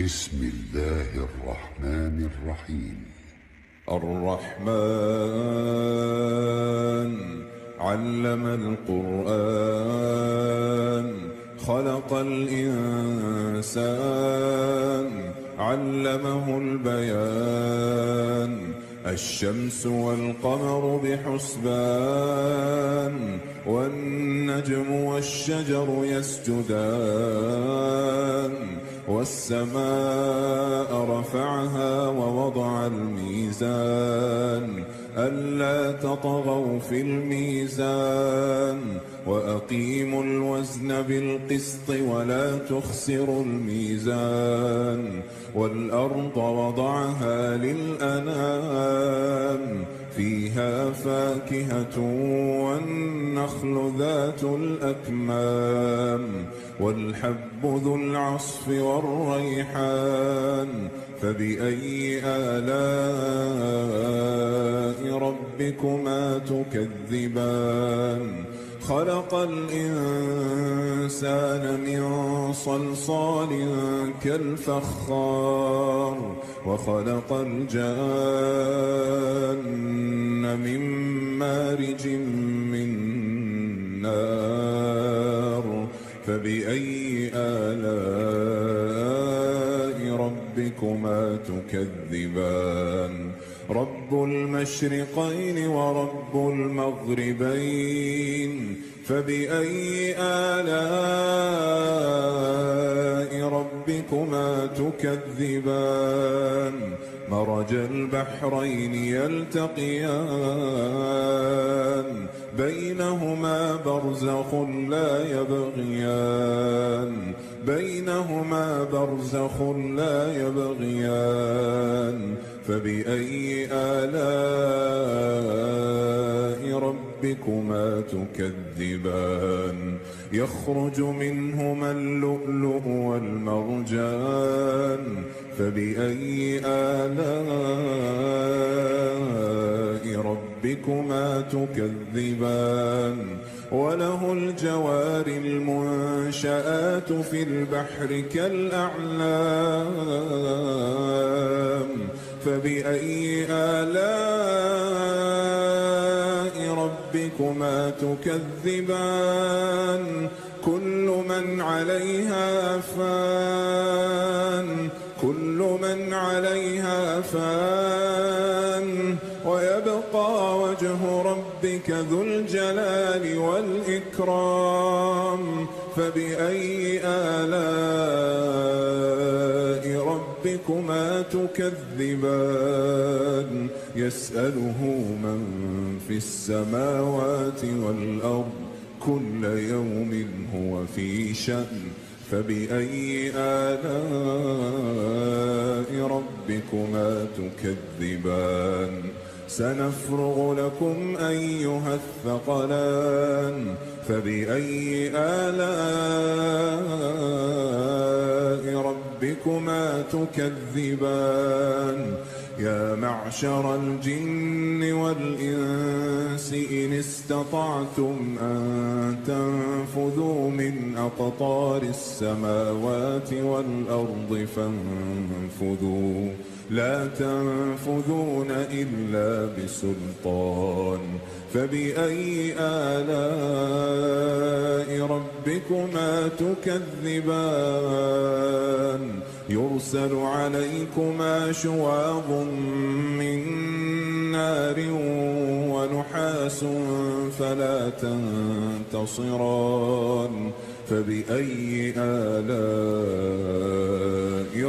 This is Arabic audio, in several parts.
بسم الله الرحمن الرحيم. الرحمن علم القرآن خلق الإنسان علمه البيان الشمس والقمر بحسبان والنجم والشجر يسجدان والسماء رفعها ووضع الميزان ألا تطغوا في الميزان وأقيموا الوزن بالقسط ولا تخسروا الميزان والأرض وضعها للأنام فيها فاكهة والنخل ذات الأكمام والحب ذو العصف والريحان فبأي آلاء ربكما تكذبان خلق الإنسان من صلصال كالفخار وخلق الجان من مارج من نار فبأي آلاء ربكما تكذبان رب المشرقين ورب المغربين فبأي آلاء ربكما تكذبان مرج البحرين يلتقيان بينهما برزخ لا يبغيان فبأي آلاء ربكما تكذبان يخرج منهما اللؤلؤ والمرجان فبأي آلاء ربكما تكذبان وله الجوار المنشآت في البحر كالأعلام فبأي آلاء ربكما تكذبان كل من عليها فان ويبقى وجه ربك ذو الجلال والإكرام فبأي آلاء ربكما تكذبان يسأله من في السماوات والأرض كل يوم هو في شأن فبأي آلاء ربكما تكذبان سنفرغ لكم أيها الثقلان فبأي آلاء ربكما تكذبان يا معشر الجن والإنس إن استطعتم أن تنفذوا من أقطار السماوات والأرض فانفذوا لا تنفذون إلا بسلطان فبأي آلاء ربكما تكذبان يرسل عليكما شواظ من نار ونحاس فلا تنتصران فبأي آلاء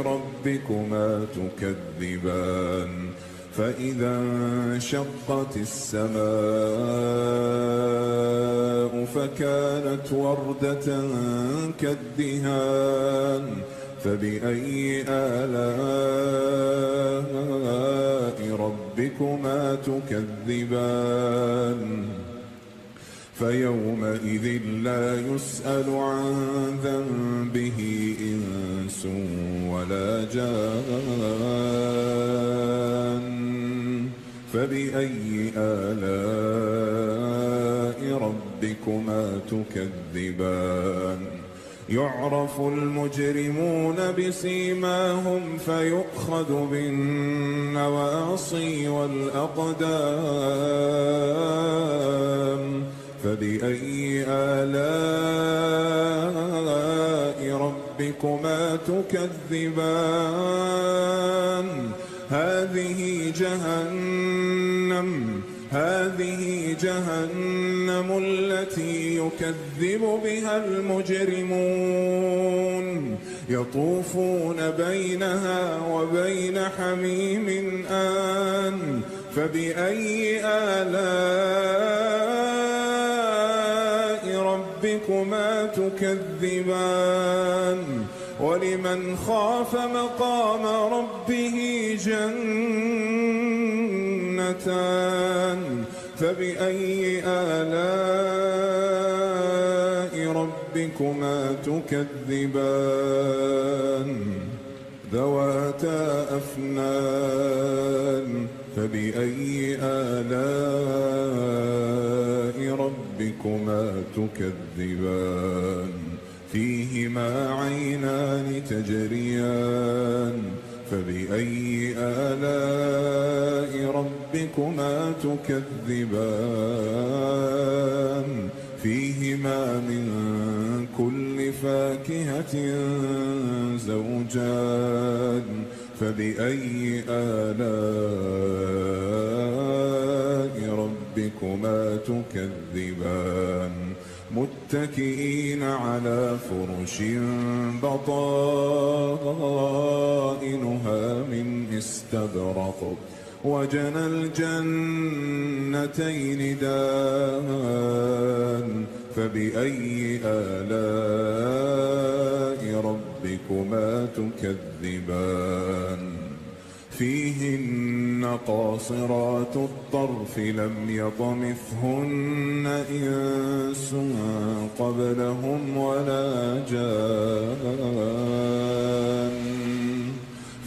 ربكما تكذبان فإذا انشقت السماء فكانت وردة كالدهان فبأي آلاء ربكما تكذبان فيومئذ لا يسأل عن ذنبه إنس ولا جان فبأي آلاء ربكما تكذبان يعرف المجرمون بسيماهم فيؤخذ بالنواصي والأقدام فبأي آلاء ربكما تكذبان هذه جهنم التي يكذب بها المجرمون يطوفون بينها وبين حميم آن فبأي آلاء ربكما تكذبان ولمن خاف مقام ربه جنتان فبأي آلاء ربكما تكذبان ذواتا أفنان فبأي آلاء ربكما تكذبان فيهما عينان تجريان فبأي آلاء ربكما تكذبان فيهما من كل فاكهة زوجان فبأي آلاء ربكما تكذبان متكئين على فرش بطائنها من استبرق وجنى الجنتين دان فبأي آلاء ربكما تكذبان فيهن قاصرات الطرف لم يطمثهن إنس قبلهم ولا جان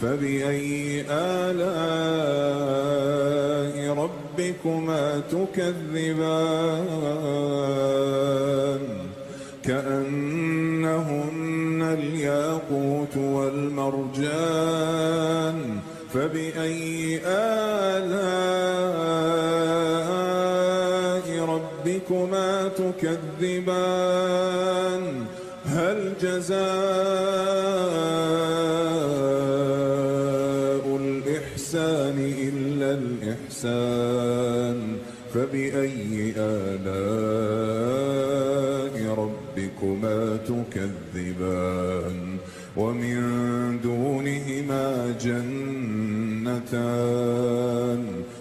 فبأي آلاء ربكما تكذبان كأنهن الياقوت والمرجان فبأي آلاء ربكما تكذبان هل جزاء الإحسان إلا الإحسان فبأي آلاء ربكما تكذبان ومن دونهما جنتان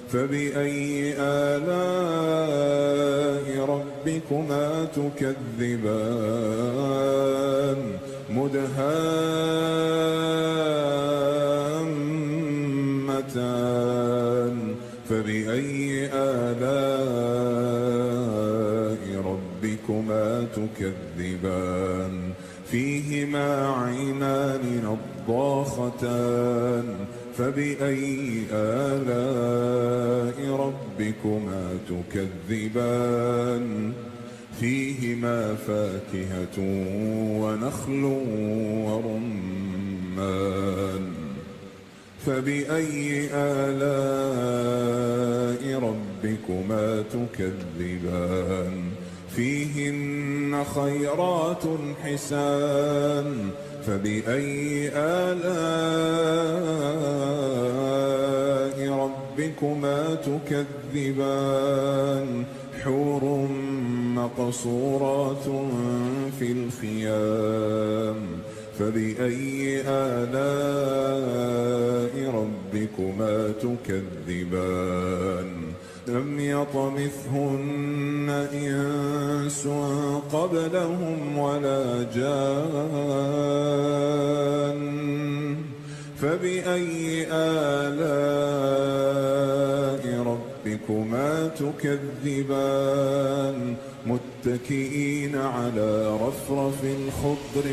فبأي آلاء ربكما تكذبان مدهامتان فبأي آلاء ربكما تكذبان فيهما عينان نضاختان فبأي آلاء ربكما تكذبان فيهما فاكهة ونخل ورمان فبأي آلاء ربكما تكذبان فيهن خيرات حسان فبأي آلاء ربكما تكذبان حور مقصورات في الخيام فبأي آلاء ربكما تكذبان لم يطمثهن إنس قبلهم ولا جان فبأي آلاء ربكما تكذبان متكئين على رفرف خضر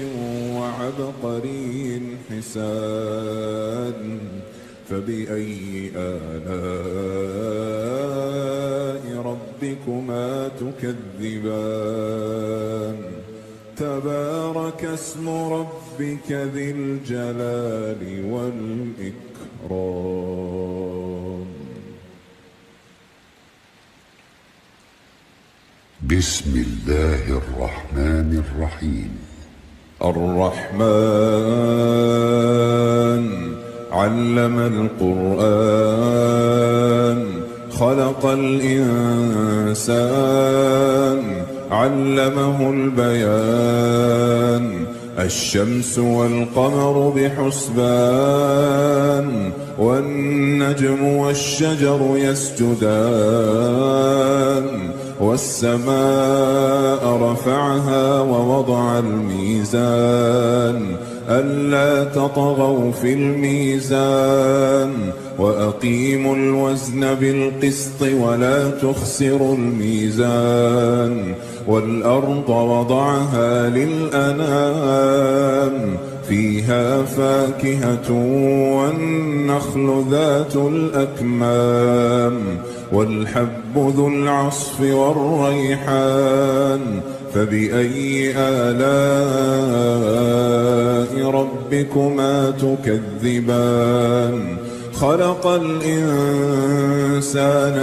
وعبقري حسان فبأي آلاء ربكما تكذبان تبارك اسم ربك ذي الجلال والإكرام. بسم الله الرحمن الرحيم. الرحمن علم القرآن خلق الإنسان علمه البيان. الشمس والقمر بحسبان والنجم والشجر يسجدان. والسماء رفعها ووضع الميزان ألا تطغوا في الميزان وأقيموا الوزن بالقسط ولا تخسروا الميزان. والأرض وضعها للأنام فيها فاكهة والنخل ذات الأكمام والحب ذو العصف والريحان. فبأي آلاء ربكما تكذبان؟ خلق الإنسان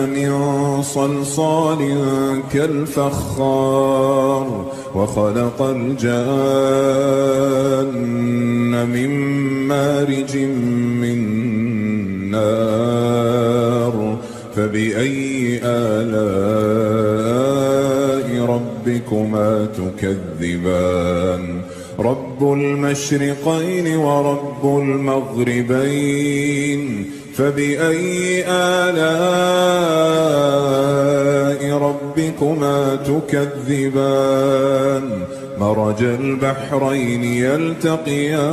من صلصال كالفخار وخلق الجان من مارج من نار. فبأي آلاء ربكما تكذبان؟ رب المشرقين ورب المغربين. فبأي آلاء ربكما تكذبان؟ مرج البحرين يلتقيان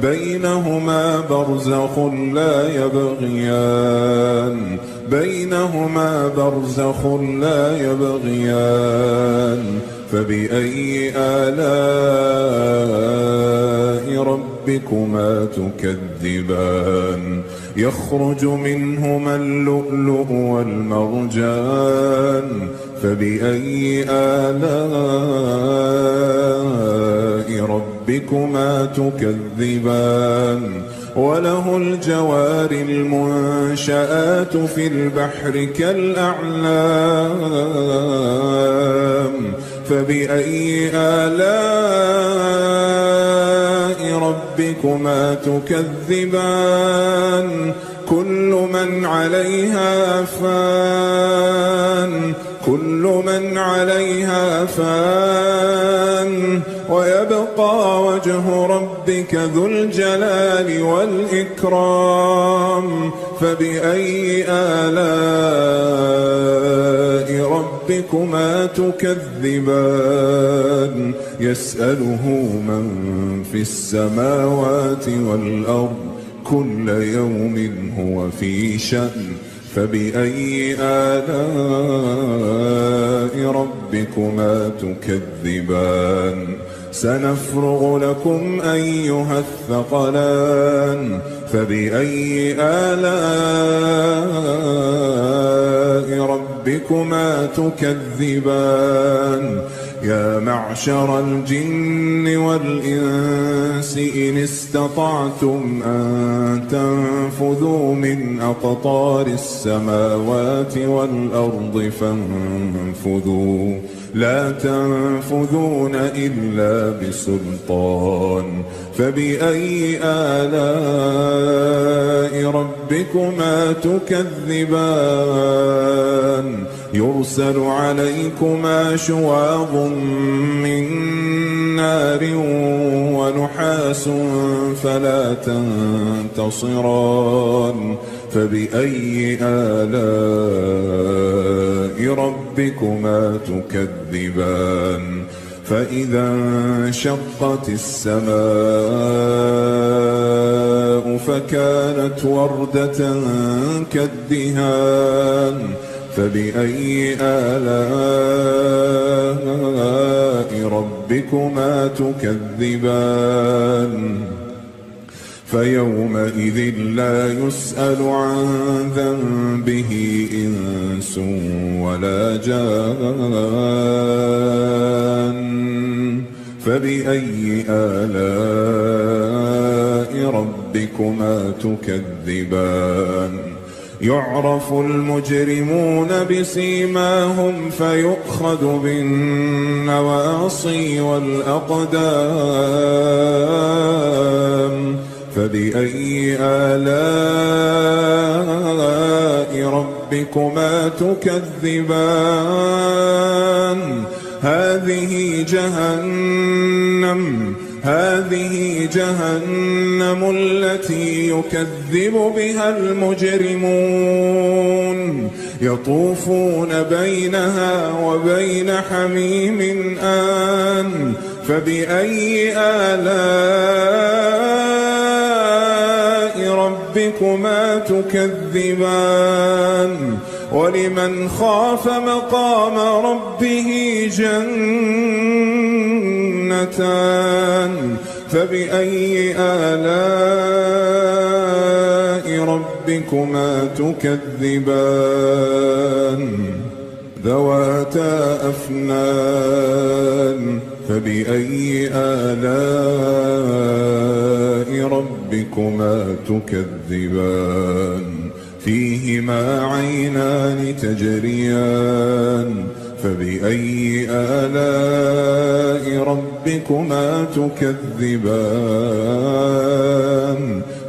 بينهما برزخ لا يبغيان. بينهما برزخ لا يبغيان. فبأي آلاء ربكما تكذبان؟ يخرج منهما اللؤلؤ والمرجان. فبأي آلاء ربكما تكذبان؟ وله الجوار المنشآت في البحر كالأعلام. فبأي آلاء ربكما تكذبان؟ كل من عليها فان. كل من عليها فان ويبقى وجه ربك ذو الجلال والإكرام. فبأي آلاء ربكما تكذبان؟ يسأله من في السماوات والأرض كل يوم هو في شأن. فبأي آلاء ربكما تكذبان؟ سنفرغ لكم أيها الثقلان. فبأي آلاء ربكما تكذبان؟ يا معشر الجن والإنس إن استطعتم أن تنفذوا من أقطار السماوات والأرض فانفذوا لا تنفذون إلا بسلطان. فبأي آلاء ربكما تكذبان؟ يرسل عليكما شواظ من نار ونحاس فلا تنتصران. فبأي آلاء ربكما تكذبان؟ فإذا انشقت السماء فكانت وردة كالدهان. فبأي آلاء ربكما تكذبان؟ فيومئذ لا يسأل عن ذنبه إنس ولا جان. فبأي آلاء ربكما تكذبان؟ يعرف المجرمون بسيماهم فيؤخذ بالنواصي والأقدام. فبأي آلاء ربكما تكذبان؟ هذه جهنم التي يكذب بها المجرمون، يطوفون بينها وبين حميم آن. فبأي آلاء ربكما تكذبان؟ ولمن خاف مقام ربه جنتان. فبأي آلاء ربكما تكذبان؟ ذواتا أفنان. فبأي آلاء ربكما تكذبان؟ فيهما عينان تجريان. فبأي آلاء ربكما تكذبان؟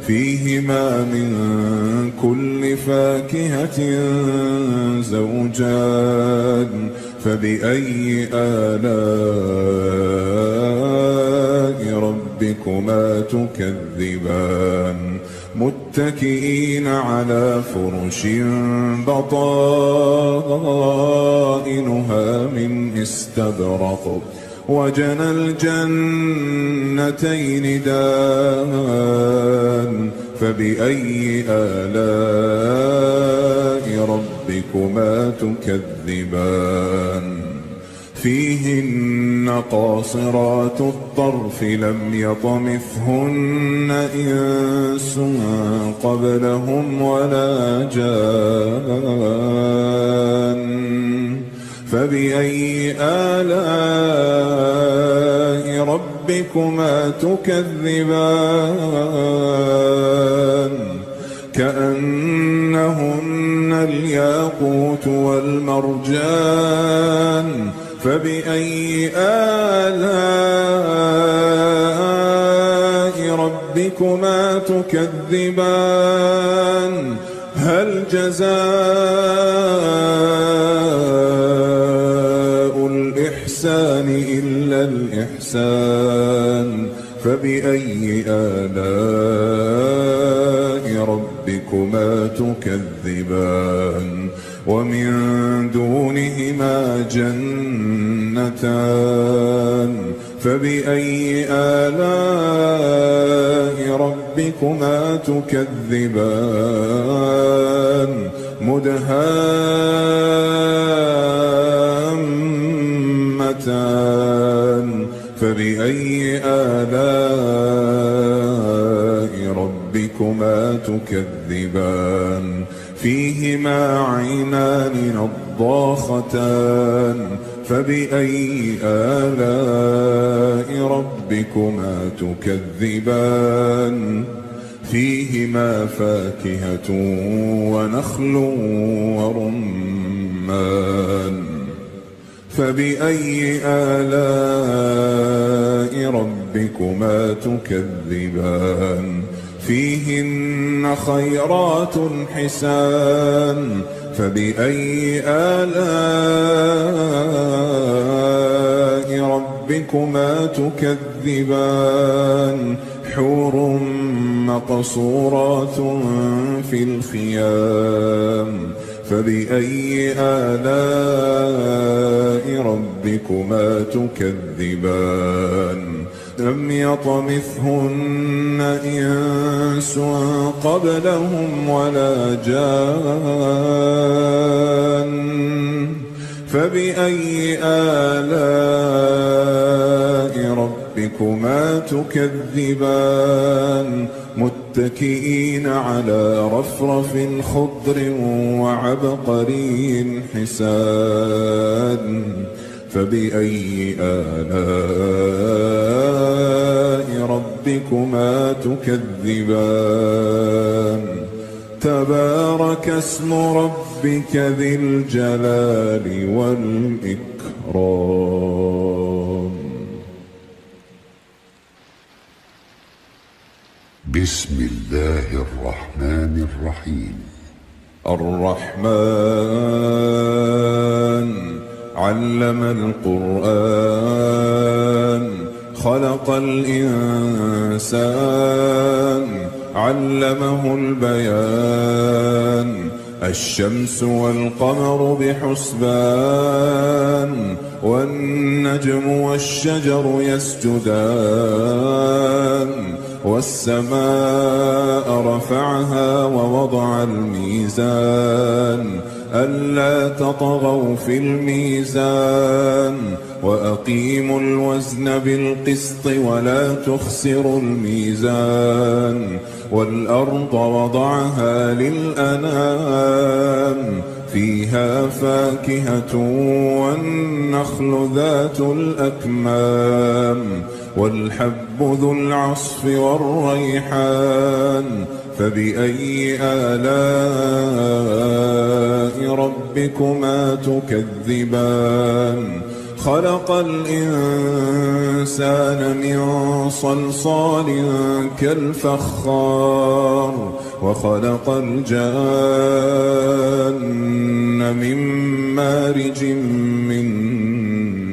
فيهما من كل فاكهة زوجان. فبأي آلاء ربكما تكذبان؟ متكئين على فرش بطائنها من استبرق وجنى الجنتين دان. فبأي آلاء ربكما تكذبان؟ فيهن قاصرات الطرف لم يطمثهن إنس قبلهم ولا جان. فبأي آلاء ربكما تكذبان؟ كأنهن الياقوت والمرجان. فبأي آلاء ربكما تكذبان؟ هل جزاء الإحسان إلا الإحسان؟ فبأي آلاء ربكما تكذبان؟ ومن دونهما جنتان. فبأي آلاء ربكما تكذبان؟ مدهامتان. فبأي آلاء ربكما تكذبان؟ فيهما عينان نضاختان. فبأي آلاء ربكما تكذبان؟ فيهما فاكهة ونخل ورمان. فبأي آلاء ربكما تكذبان؟ فيهن خيرات حسان. فبأي آلاء ربكما تكذبان؟ حور مقصورات في الخيام. فبأي آلاء ربكما تكذبان؟ لم يطمثهن إنس قبلهم ولا جان. فبأي آلاء ربكما ربكما تكذبان متكئين على رفرف خضر وعبقري حسان فبأي آلاء ربكما تكذبان تبارك اسم ربك ذي الجلال والإكرام. بسم الله الرحمن الرحيم. الرحمن علم القرآن خلق الإنسان علمه البيان الشمس والقمر بحسبان والنجم والشجر يسجدان والسماء رفعها ووضع الميزان ألا تطغوا في الميزان وأقيموا الوزن بالقسط ولا تخسروا الميزان والأرض وضعها للأنام فيها فاكهة والنخل ذات الأكمام والحب ذو العصف والريحان فبأي آلاء ربكما تكذبان خلق الإنسان من صلصال كالفخار وخلق الجان من مارج من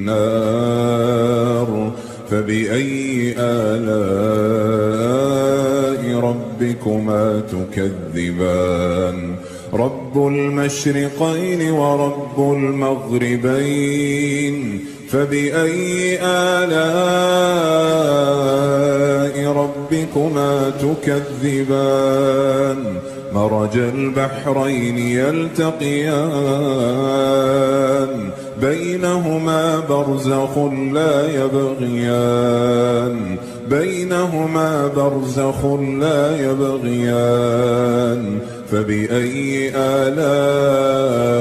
نار فبأي آلاء ربكما تكذبان رب المشرقين ورب المغربين فبأي آلاء ربكما تكذبان مرج البحرين يلتقيان بينهما برزخ لا يبغيان بينهما برزخ لا يبغيان فبأي آلاء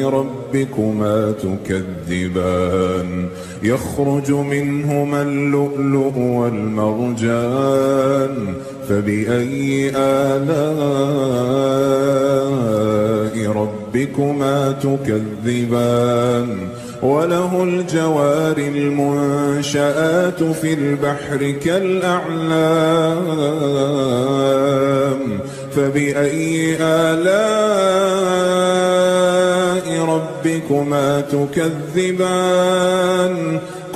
ربكما تكذبان يخرج منهما اللؤلؤ والمرجان فبأي آلاء ربكما تكذبان وله الجوار المنشآت في البحر كالأعلام فبأي آلاء ربكما تكذبان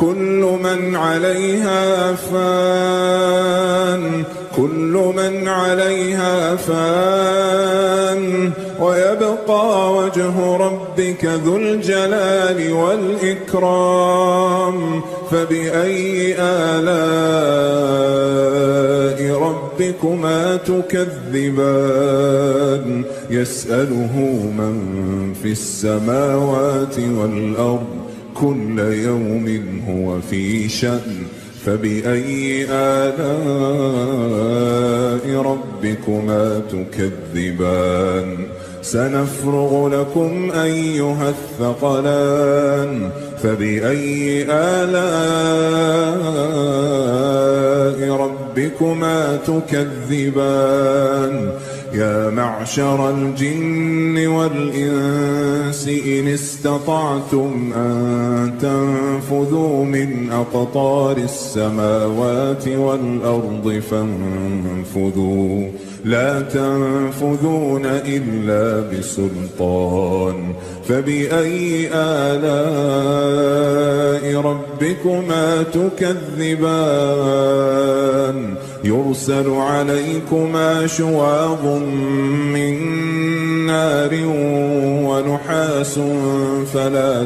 كل من عليها فان كل من عليها فان ويبقى وجه ربك ذو الجلال والإكرام فبأي آلاء ربكما تكذبان يسأله من في السماوات والأرض كل يوم هو في شأن فبأي آلاء ربكما تكذبان سنفرغ لكم أيها الثقلان فبأي آلاء ربكما تكذبان يا معشر الجن والإنس إن استطعتم أن تنفذوا من أقطار السماوات والأرض فانفذوا لا تنفذون إلا بسلطان فبأي آلاء ربكما تكذبان يرسل عليكما شواظ من نار ونحاس فلا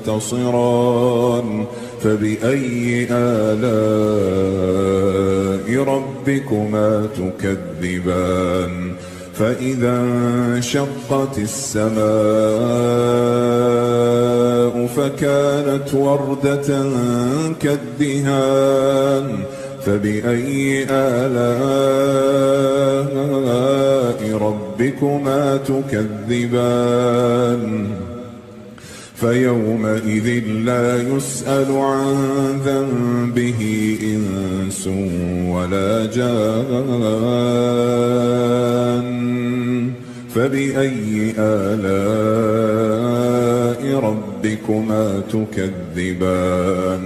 تنتصران فبأي آلاء ربكما تكذبان فإذا انشقت السماء السماء فكانت وردة كالدهان فبأي آلاء ربكما تكذبان فيومئذ لا يسأل عن ذنبه إنس ولا جان فبأي آلاء ربكما تكذبان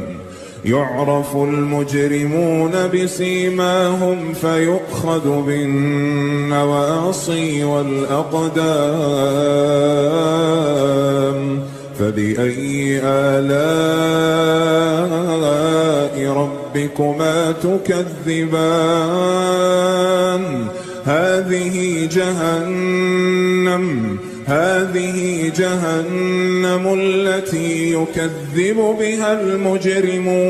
يعرف المجرمون بسيماهم فيؤخذ بالنواصي والأقدام فبأي آلاء ربكما تكذبان هذه جهنم التي يكذب بها المجرمون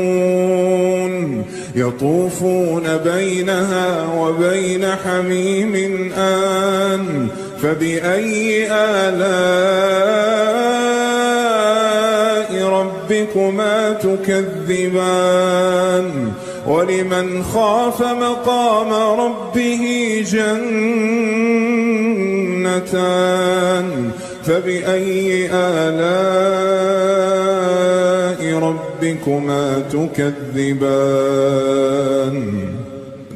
يطوفون بينها وبين حميم آن فبأي آلاء ربكما تكذبان ولمن خاف مقام ربه جنتان فبأي آلاء ربكما تكذبان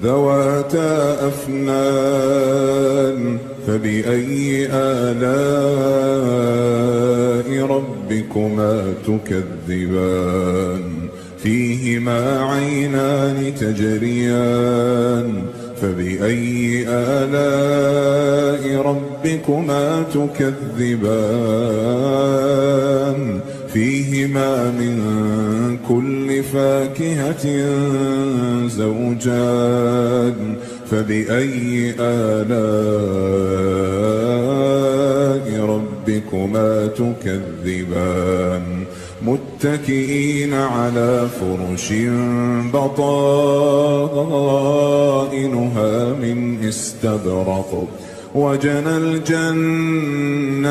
ذواتا أفنان فبأي آلاء ربكما تكذبان فيهما عينان تجريان فبأي آلاء ربكما تكذبان فيهما من كل فاكهة زوجان فبأي آلاء ربكما تكذبان متكئين على فرش بطائنها من استبرق وجنى الجنتين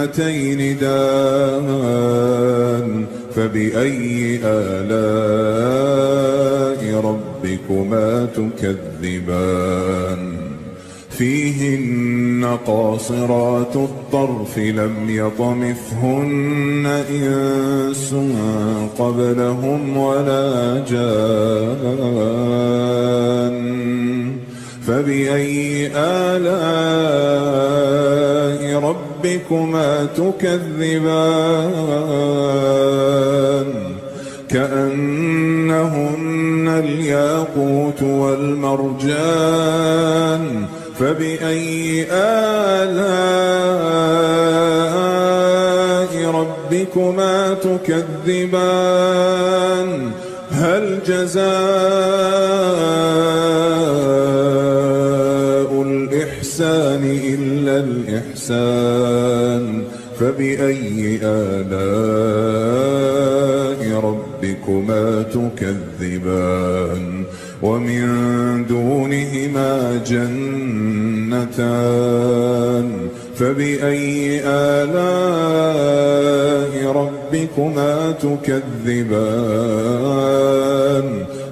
دان فبأي آلاء ربكما تكذبان فيهن قاصرات الطرف لم يطمثهن إنس قبلهم ولا جان فبأي آلاء ربكما تكذبان كأنهن الياقوت والمرجان فبأي آلاء ربكما تكذبان هل جزاء الإحسان إلا الإحسان فبأي آلاء ربكما تكذبان ومن دونهما جنتان فبأي آلاء ربكما تكذبان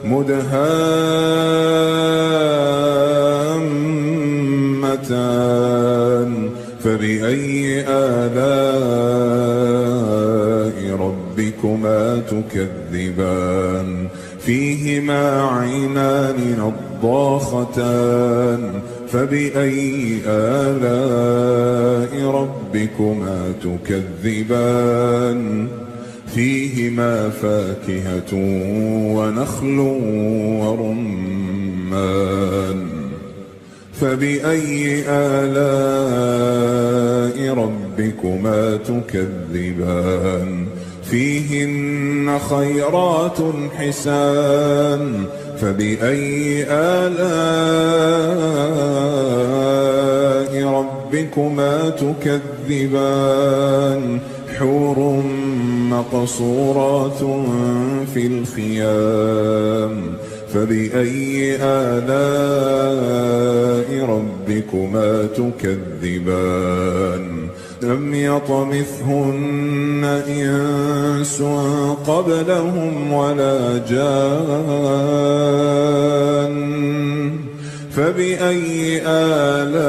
مدهامتان فبأي آلاء ربكما تكذبان فيهما عينان نضاختان فبأي آلاء ربكما تكذبان فيهما فاكهة ونخل ورمان فبأي آلاء ربكما تكذبان فيهن خيرات حسان فبأي آلاء ربكما تكذبان حور مقصورات في الخيام فبأي آلاء ربكما تكذبان لم يطمثهن إنس قبلهم ولا جان فبأي آلاء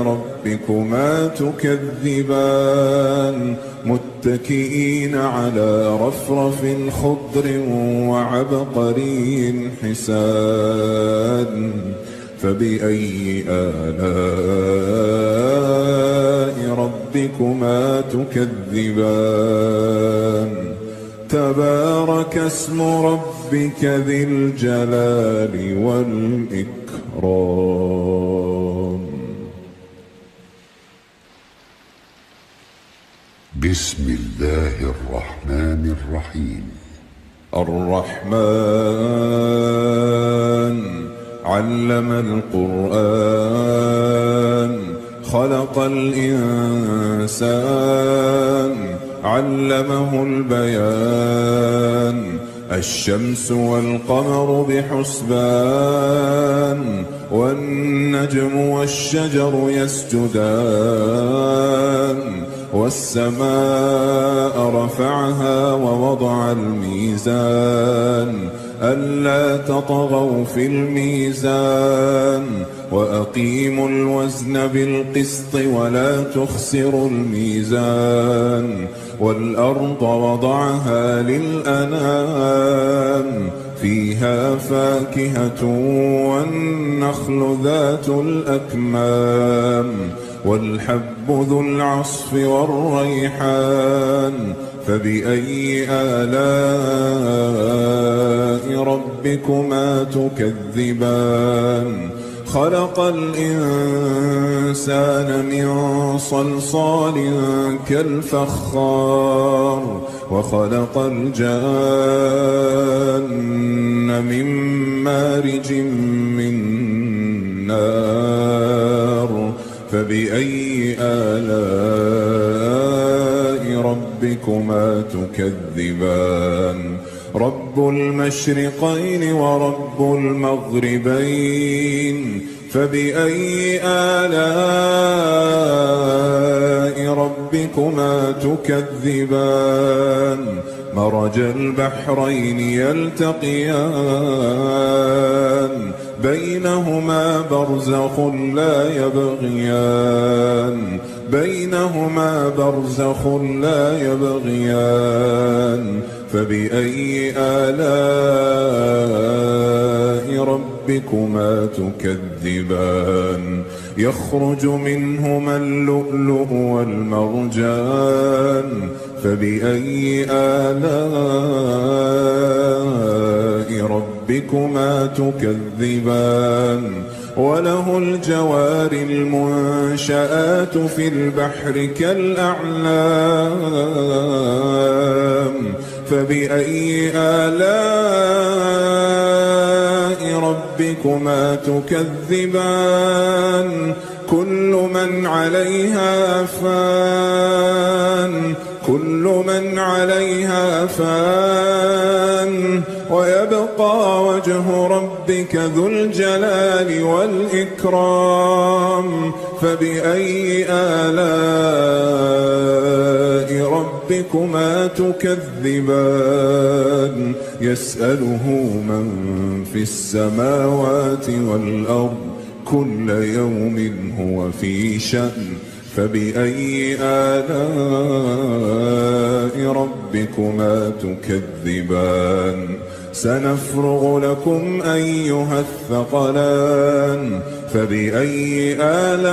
ربكما تكذبان متكئين على رفرف خضر وعبقري حسان فبأي آلاء ربكما تكذبان تبارك اسم ربك ذي الجلال والإكرام. بسم الله الرحمن الرحيم. الرحمن علم القرآن خلق الإنسان علمه البيان الشمس والقمر بحسبان والنجم والشجر يسجدان والسماء رفعها ووضع الميزان ألا تطغوا في الميزان وأقيموا الوزن بالقسط ولا تخسروا الميزان والأرض وضعها للأنام فيها فاكهة والنخل ذات الأكمام والحب ذو العصف والريحان فبأي آلاء ربكما تكذبان خلق الإنسان من صلصال كالفخار وخلق الجان من مارج من نار فبأي آلاء ربكما تكذبان رب المشرقين ورب المغربين فبأي آلاء ربكما تكذبان مرج البحرين يلتقيان بينهما برزخ لا يبغيان بينهما برزخ لا يبغيان فبأي آلاء ربكما تكذبان يخرج منهما اللؤلؤ والمرجان فبأي آلاء ربكما تكذبان وله الجوار المنشآت في البحر كالأعلام فبأي آلاء ربكما تكذبان كل من عليها فان كل من عليها فان ويبقى وجه ربك ذو الجلال والإكرام فبأي آلاء ربكما تكذبان يسأله من في السماوات والأرض كل يوم هو في شأن فبأي آلاء ربكما تكذبان سنفرغ لكم أيها الثقلان فبأي آلاء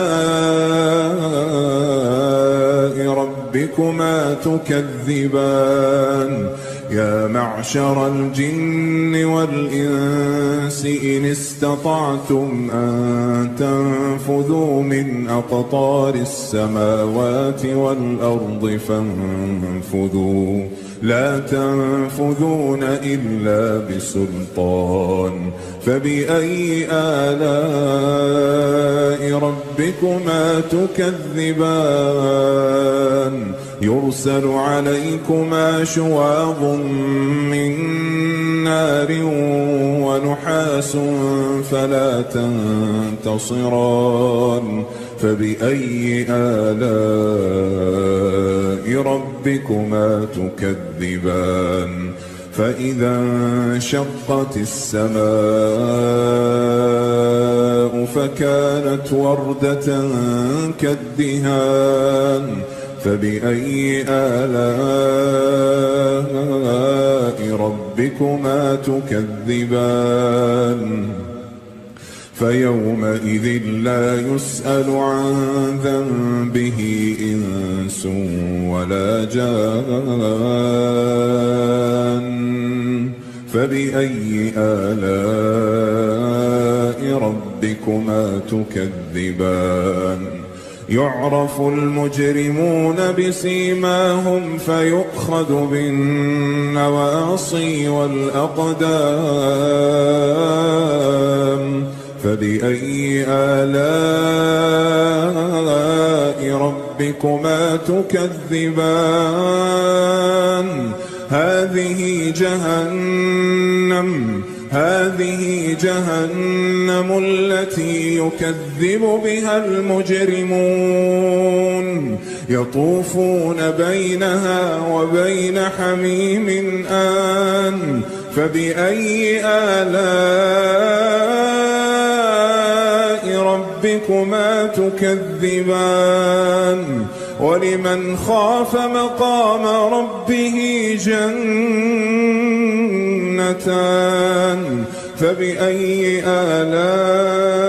ربكما تكذبان يا معشر الجن والإنس إن استطعتم أن تنفذوا من أقطار السماوات والأرض فانفذوا لا تنفذون إلا بسلطان فبأي آلاء ربكما ربكما تكذبان يرسل عليكما شواظ من نار ونحاس فلا تنتصران فبأي آلاء ربكما تكذبان فإذا انشقت السماء فكانت وردة كالدهان فبأي آلاء ربكما تكذبان فيومئذ لا يسأل عن ذنبه إنس ولا جان فبأي آلاء ربكما تكذبان يعرف المجرمون بسيماهم فيؤخذ بالنواصي والأقدام فبأي آلاء ربكما تكذبان هذه جهنم التي يكذب بها المجرمون يطوفون بينها وبين حميم آن فبأي آلاء ربكما تكذبان ولمن خاف مقام ربه جنتان فبأي آلاء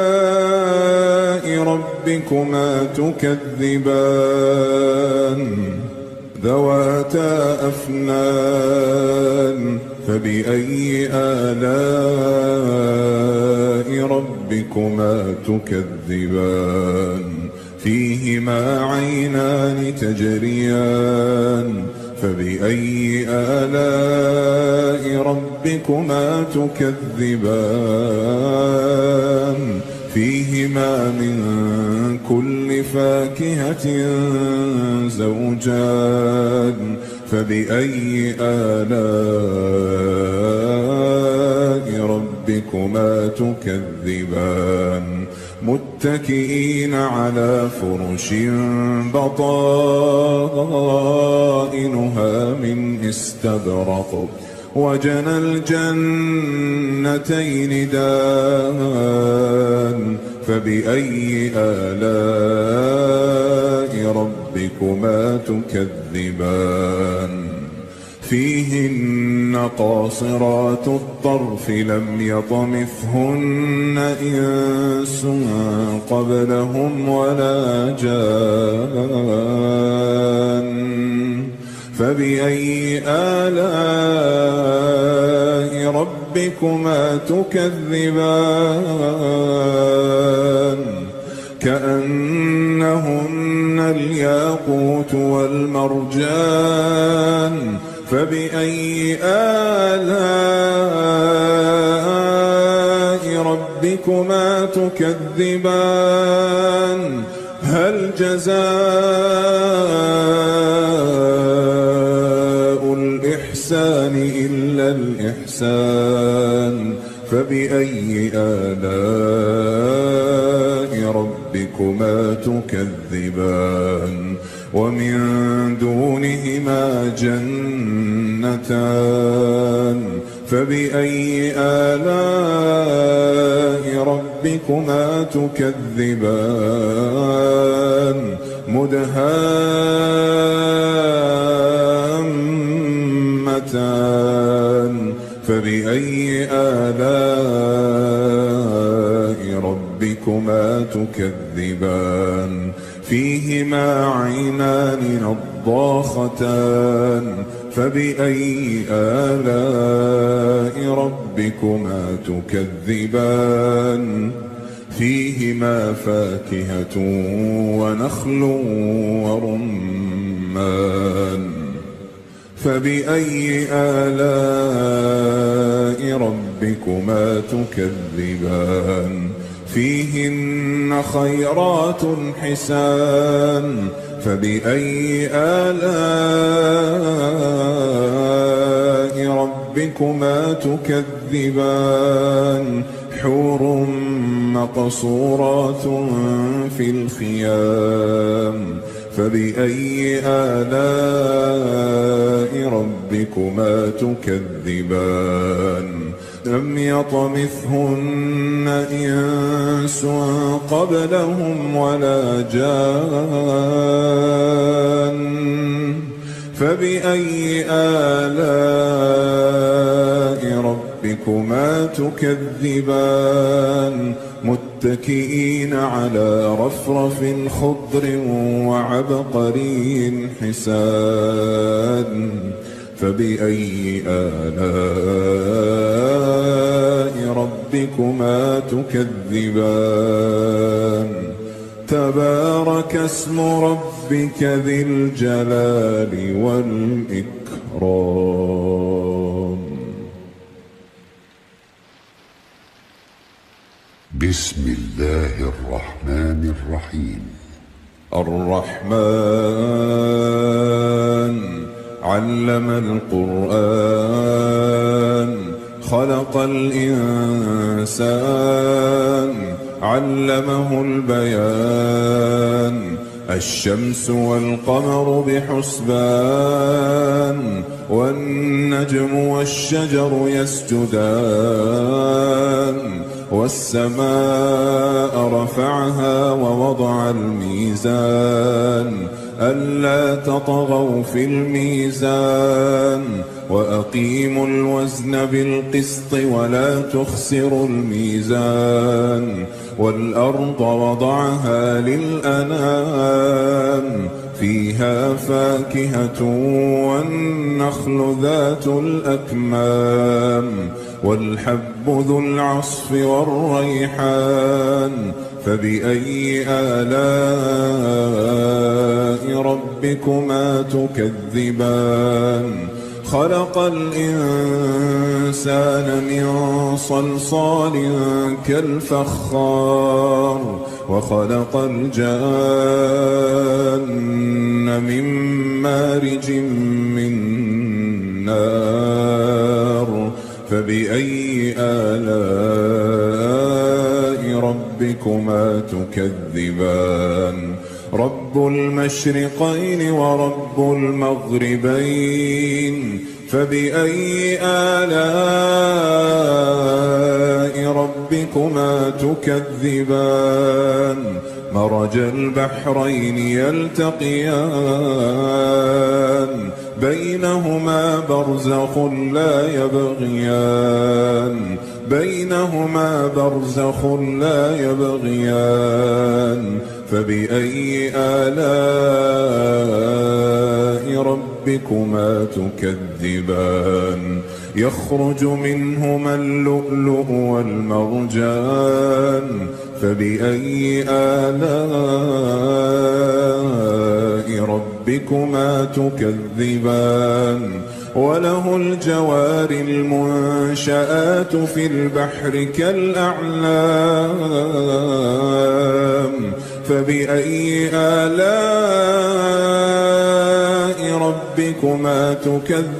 ربكما تكذبان ذواتا أفنان فبأي آلاء ربكما تكذبان فيهما عينان تجريان فبأي آلاء ربكما تكذبان فيهما من كل فاكهة زوجان فبأي آلاء ربكما تكذبان متكئين على فرش بطائنها من استبرق وجنى الجنتين دان فبأي آلاء ربكما تكذبان فيهن قاصرات الطرف لم يطمثهن إنس قبلهم ولا جان فبأي آلاء ربكما تكذبان كأنهن الياقوت والمرجان فبأي آلاء ربكما تكذبان هل جزاء الإحسان إلا الإحسان فبأي آلاء ربكما تكذبان ومن دونهما جنتان فبأي آلاء ربكما تكذبان مدهامتان فبأي آلاء ربكما تكذبان فيهما عينان نضاختان فبأي آلاء ربكما تكذبان فيهما فاكهة ونخل ورمان فبأي آلاء ربكما تكذبان فيهن خيرات حسان فبأي آلاء ربكما تكذبان حور مقصورات في الخيام فبأي آلاء ربكما تكذبان لم يطمثهن إنس قبلهم ولا جان فبأي آلاء ربكما تكذبان متكئين على رفرف خضر وعبقري حسان فبأي آلاء ربكما تكذبان تبارك اسم ربك ذي الجلال والإكرام. بسم الله الرحمن الرحيم. الرحمن علم القرآن خلق الإنسان علمه البيان الشمس والقمر بحسبان والنجم والشجر يسجدان والسماء رفعها ووضع الميزان ألا تطغوا في الميزان وأقيموا الوزن بالقسط ولا تخسروا الميزان والأرض وضعها للأنام فيها فاكهة والنخل ذات الأكمام والحب ذو العصف والريحان فبأي آلاء ربكما تكذبان خلق الإنسان من صلصال كالفخار وخلق الجان من مارج من نار فبأي آلاء ربكما تكذبان رب المشرقين ورب المغربين فبأي آلاء ربكما تكذبان مرج البحرين يلتقيان بينهما برزخ لا يبغيان بينهما برزخ لا يبغيان فبأي آلاء ربكما تكذبان يخرج منهما اللؤلؤ والمرجان فبأي آلاء ربكما تكذبان وله الجوار المنشآت في البحر كالأعلام فبأي آلاء ربكما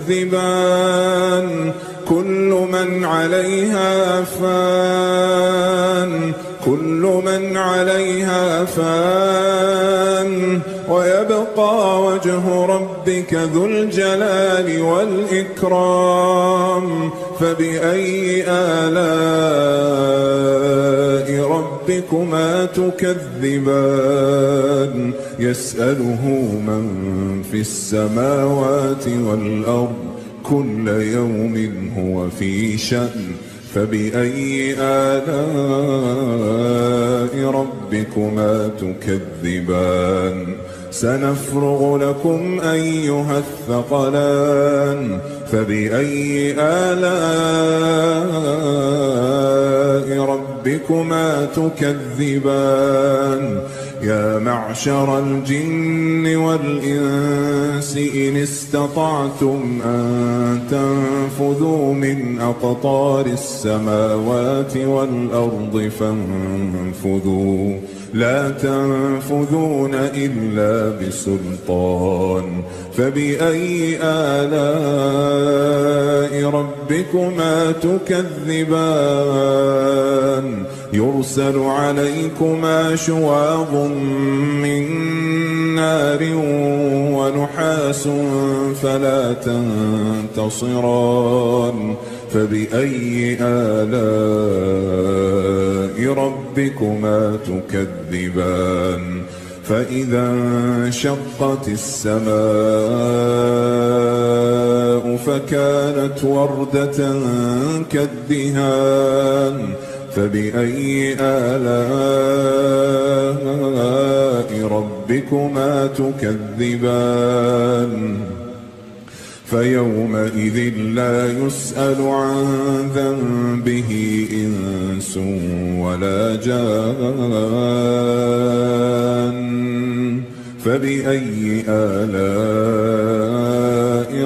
تكذبان كل من عليها فان كل من عليها فان ويبقى وجه ربك ذو الجلال والإكرام فبأي آلاء ربكما تكذبان يسأله من في السماوات والأرض كل يوم هو في شأن فبأي آلاء ربكما تكذبان سنفرغ لكم أيها الثقلان فبأي آلاء ربكما ربكما تكذبان يا معشر الجن والإنس إن استطعتم أن تنفذوا من أقطار السماوات والأرض فانفذوا لا تنفذون إلا بسلطان فبأي آلاء ربكما تكذبان يرسل عليكما شواظ من نار ونحاس فلا تنتصران فبأي آلاء ربكما تكذبان فإذا انشقت السماء فكانت وردة كالدهان فبأي آلاء ربكما تكذبان فيومئذ لا يسأل عن ذنبه إنس ولا جان فبأي آلاء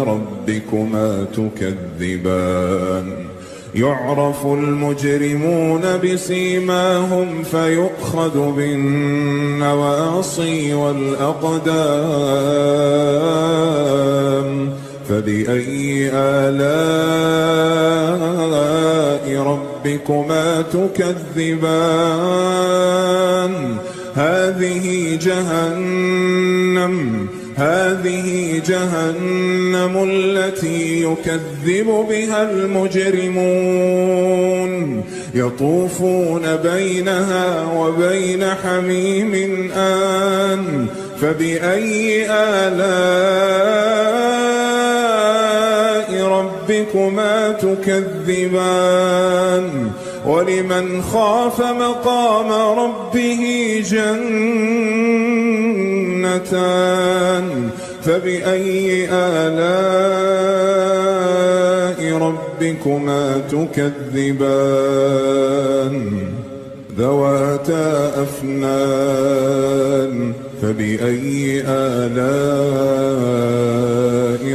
ربكما تكذبان يعرف المجرمون بسيماهم فيؤخذ بالنواصي والأقدام فبأي آلاء ربكما تكذبان هذه جهنم التي يكذب بها المجرمون يطوفون بينها وبين حميم آن فبأي آلاء ربكما تكذبان ولمن خاف مقام ربه جنتان فبأي آلاء ربكما تكذبان ذواتا أفنان فبأي آلاء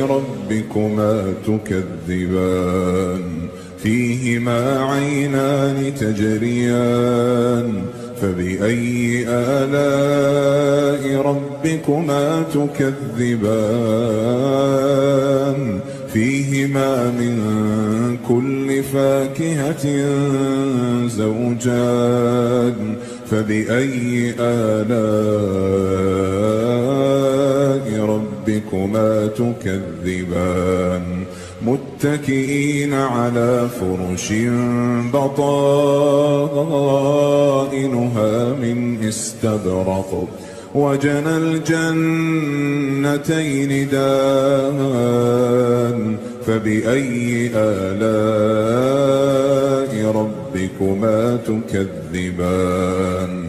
ربكما تكذبان فيهما عينان تجريان فبأي آلاء ربكما تكذبان فيهما من كل فاكهة زوجان فبأي آلاء ربكما تكذبان متكئين على فرش بطائنها من استبرق وجنى الجنتين دان فبأي آلاء ربكما تكذبان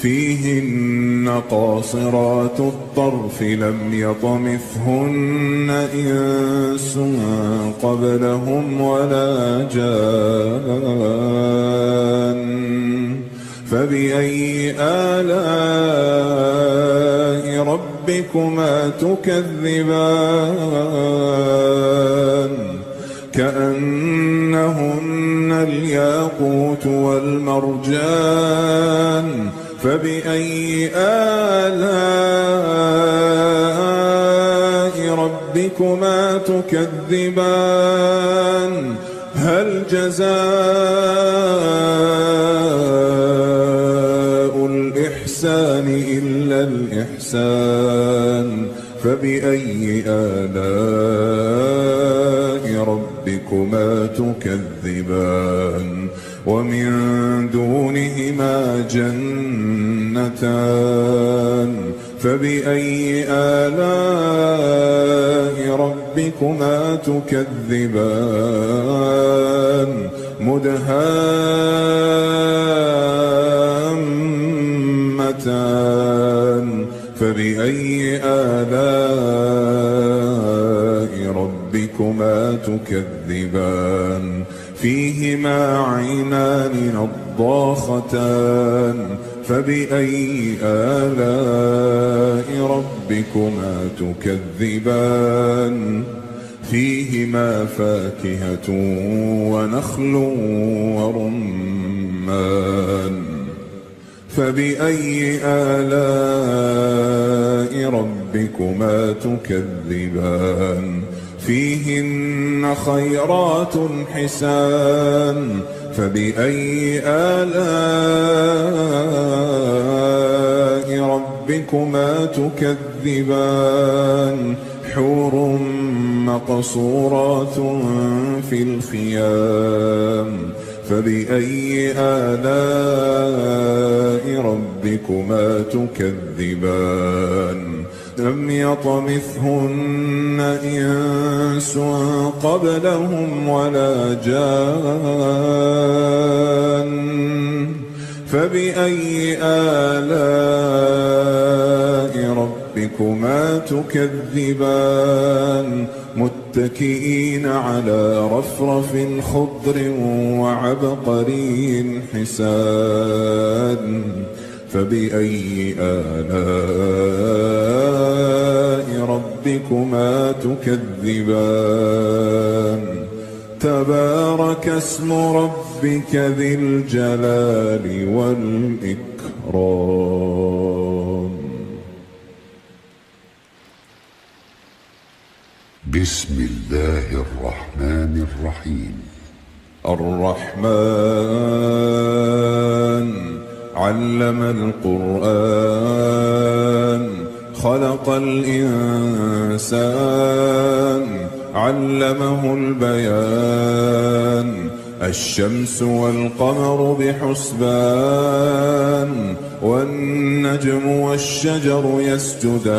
فيهن قاصرات الطرف لم يطمثهن إنس قبلهم ولا جان فبأي آلاء ربكما تكذبان كأنهن الياقوت والمرجان فبأي آلاء ربكما تكذبان هل جزاء الإحسان إلا الإحسان فبأي آلاء ربكما تكذبان ومن دونهما جنتان فبأي آلاء ربكما تكذبان مدهامتان فبأي آلاء ربكما تكذبان فيهما عينان نضاختان فبأي آلاء ربكما تكذبان فيهما فاكهة ونخل ورمان فبأي آلاء ربكما تكذبان فيهن خيرات حسان فبأي آلاء ربكما تكذبان حور مقصورات في الخيام فبأي آلاء ربكما تكذبان لم يطمثهن إنس قبلهم ولا جان فبأي آلاء ربكما تكذبان متكئين على رفرف خضر وعبقري حسان فبأي آلاء ربكما تكذبان تبارك اسم ربك ذي الجلال والإكرام. بسم الله الرحمن الرحيم. الرحمن علم القرآن خلق الإنسان علمه البيان الشمس والقمر بحسبان والنجم والشجر يسجدان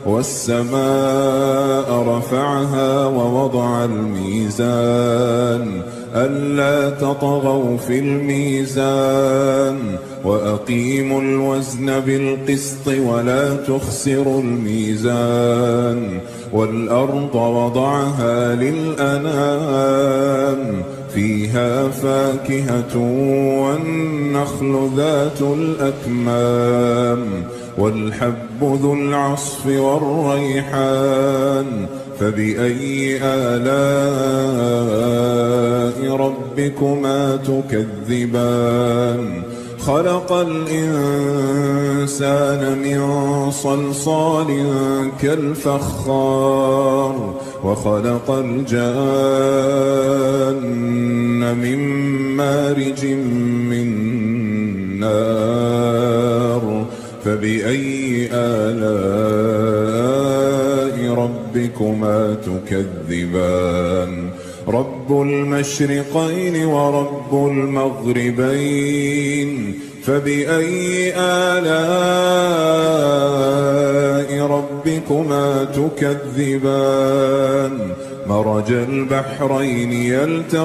والسماء رفعها ووضع الميزان ألا تطغوا في الميزان وأقيموا الوزن بالقسط ولا تخسروا الميزان والأرض وضعها للأنام فيها فاكهة والنخل ذات الأكمام والحب ذو العصف والريحان فبأي آلاء ربكما تكذبان خلق الإنسان من صلصال كالفخار وخلق الجان من مارج من نار فبأي آلاء ربكما تكذبان رب المشرقين ورب المغربين فبأي آلاء ربكما تكذبان مرج البحرين يلتقيان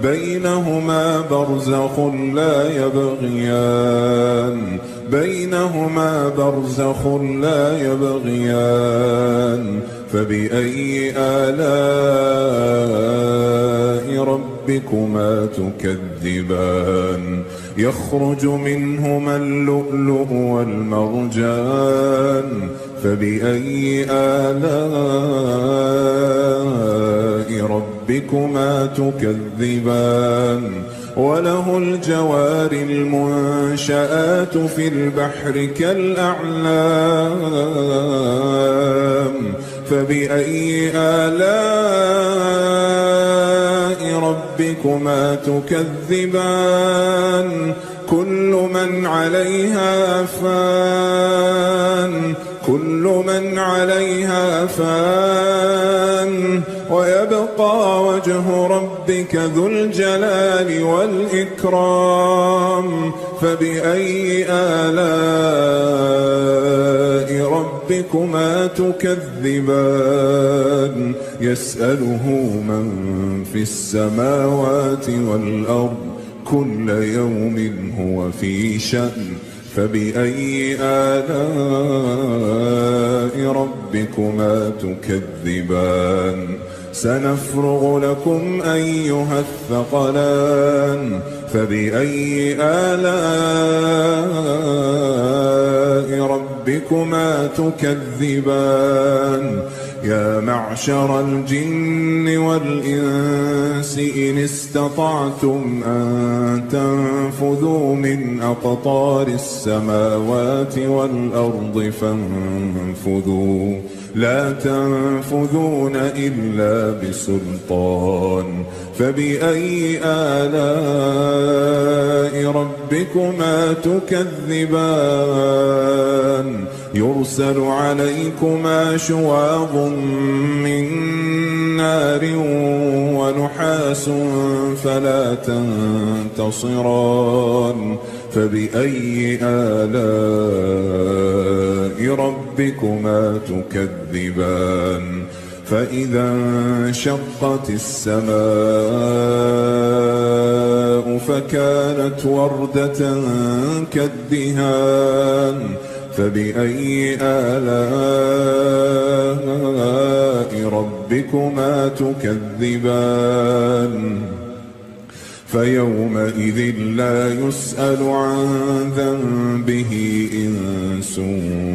بينهما برزخ لا يبغيان بينهما برزخ لا يبغيان فبأي آلاء ربكما تكذبان يخرج منهما اللؤلؤ والمرجان فبأي آلاء ربكما تكذبان وله الجوار المنشآت في البحر كالأعلام فبأي آلاء ربكما تكذبان كل من عليها فان كل من عليها فان ويبقى وجه ربك ذو الجلال والإكرام فبأي آلاء ربكما تكذبان يسأله من في السماوات والأرض كل يوم هو في شأن فبأي آلاء ربكما تكذبان سنفرغ لكم أيها الثقلان فبأي آلاء ربكما تكذبان يا معشر الجن والإنس إن استطعتم أن تنفذوا من أقطار السماوات والأرض فانفذوا لا تنفذون إلا بسلطان فبأي آلاء ربكما تكذبان يرسل عليكما شواظ من نار ونحاس فلا تنتصران فبأي آلاء ربكما تكذبان فإذا انشقت السماء فكانت وردة كالدهان فبأي آلاء ربكما تكذبان فيومئذ لا يسأل عن ذنبه إنس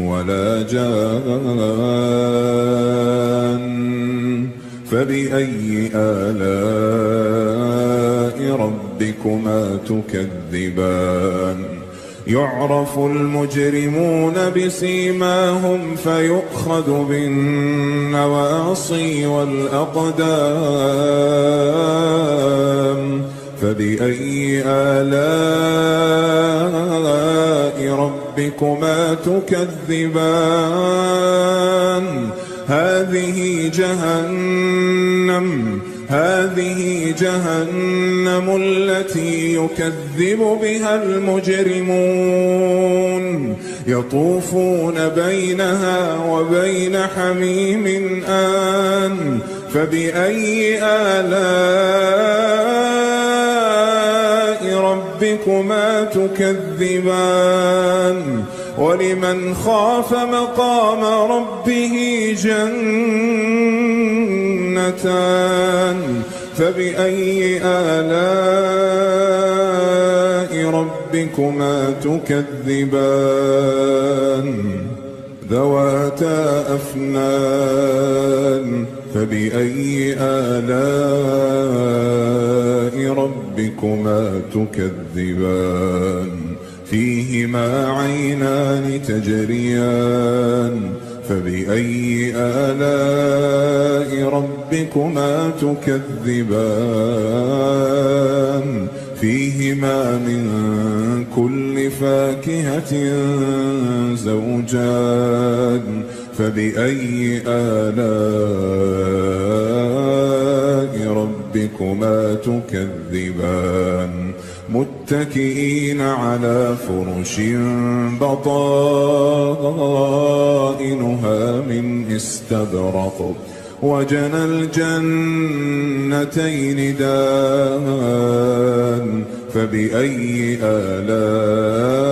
ولا جان فبأي آلاء ربكما تكذبان يعرف المجرمون بسيماهم فيؤخذ بالنواصي والأقدام فبأي آلاء ربكما تكذبان هذه جهنم التي يكذب بها المجرمون يطوفون بينها وبين حميم آن فبأي آلاء ربكما تكذبان ولمن خاف مقام ربه جنتان فبأي آلاء ربكما تكذبان ذواتا أفنان فبأي آلاء ربكما تكذبان فيهما عينان تجريان فبأي آلاء ربكما تكذبان فيهما من كل فاكهة زوجان فبأي آلاء ربكما تكذبان متكئين على فرش بطائنها من استبرق وجنى الجنتين دان فبأي آلاء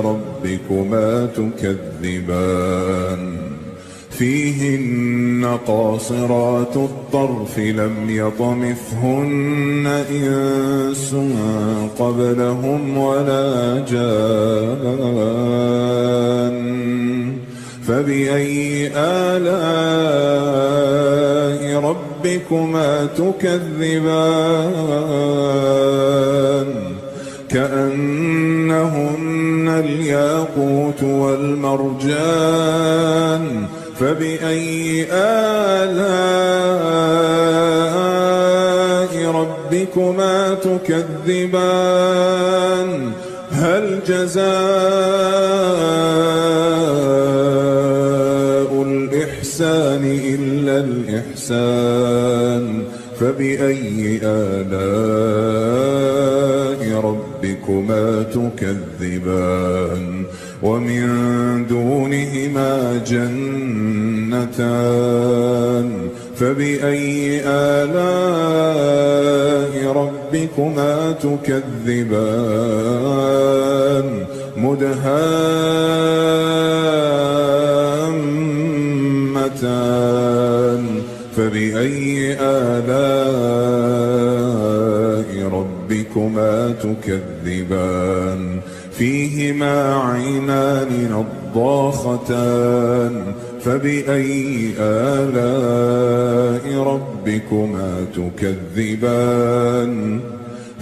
ربكما تكذبان فيهن قاصرات الطرف لم يطمثهن إنس قبلهم ولا جان فبأي آلاء ربكما تكذبان كأنهن الياقوت والمرجان فبأي آلاء ربكما تكذبان هل جزاء الإحسان إلا الإحسان فبأي آلاء ربكما تكذبان ومن دونهما جنتان فبأي آلاء ربكما تكذبان مدهامتان فبأي آلاء ربكما تكذبان فيهما عينان نضاختان فبأي آلاء ربكما تكذبان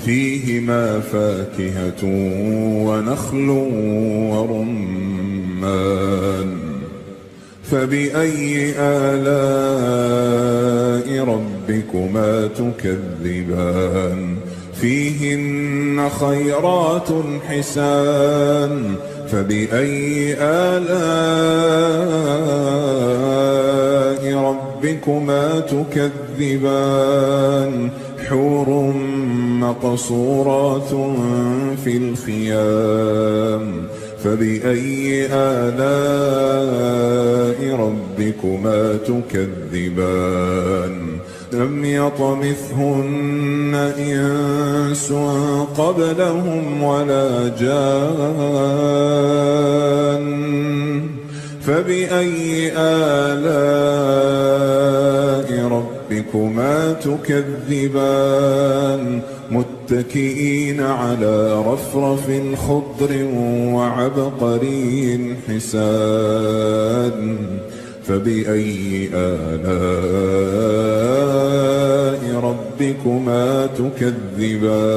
فيهما فاكهة ونخل ورمان فبأي آلاء ربكما تكذبان فيهن خيرات حسان فبأي آلاء ربكما تكذبان حور مقصورات في الخيام فبأي آلاء ربكما تكذبان لم يطمثهن إنس قبلهم ولا جان فبأي آلاء ربكما تكذبان متكئين على رفرف خضر وعبقري حسان فبأي آلاء ربكما تكذبان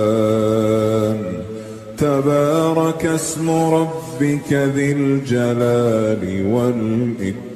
تبارك اسم ربك ذي الجلال والإكرام.